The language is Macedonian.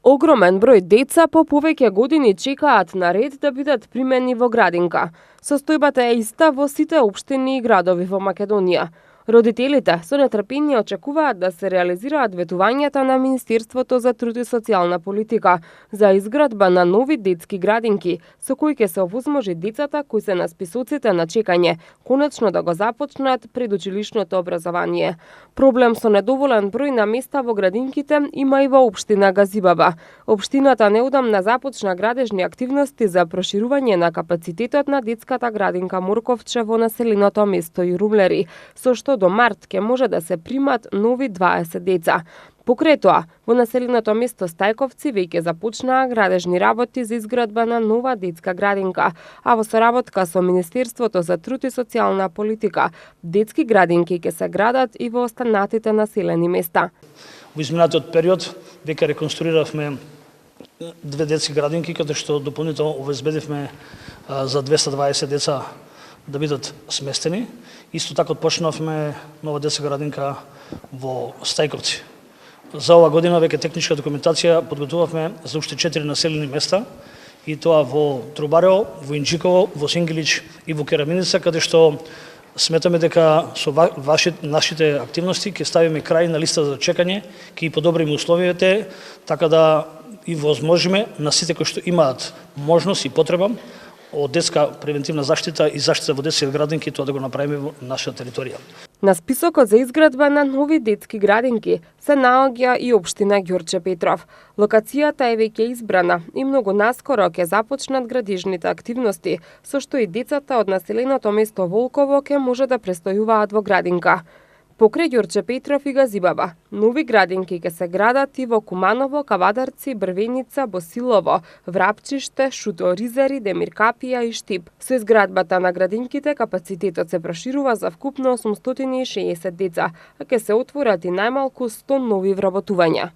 Огромен број деца по повеќе години чекаат на ред да бидат примени во градинка. Состојбата е иста во сите општини и градови во Македонија. Родителите со нетрпение очекуваат да се реализираат ветувањата на Министерството за труд и социјална политика за изградба на нови детски градинки, со кои ќе се овозможи децата кои се на списоците на чекање конечно да го започнат предучилишното образование. Проблем со недоволен број на места во градинките има и во општина Газибаба. Општината неодамна започна градежни активности за проширување на капацитетот на детската градинка Морковче во населеното место Јурумлери, со што до март ќе може да се примат нови 20 деца. Покрај тоа, во населеното место Стајковци веќе започнаа градежни работи за изградба на нова детска градинка, а во соработка со Министерството за труд и социјална политика, детски градинки ќе се градат и во останатите населени места. Во изминатиот период веќе реконструиравме 2 детски градинки, каде што дополнително обезбедивме за 220 деца да бидат сместени. Исто така почнавме нова детска градинка во Стајковци. За ова година веќе техничка документација подготувавме за уште 4 населени места, и тоа во Трубарево, во Инџиково, во Сингилич и во Кераминица, каде што сметаме дека со нашите активности ќе ставиме крај на листа за чекање, ќе ги подобриме условиите, така да и возможиме на сите кои што имаат можност и потреба од детска превентивна заштита и заштита во детски градинки, тоа да го направиме во нашата територија. На списокот за изградба на нови детски градинки се наоѓа и општина Ѓурче Петров. Локацијата е веќе избрана и многу наскоро ќе започнат градежните активности, со што и децата од населеното место Волково ќе може да престојуваат во градинка. Покрај Ѓурче Петров и Газибаба, нови градинки ќе се градат и во Куманово, Кавадарци, Брвеница, Босилово, Врапчиште, Шуторизари, Демиркапија и Штип. Со изградбата на градинките капацитетот се проширува за вкупно 860 деца, а ќе се отворат и најмалку 100 нови вработувања.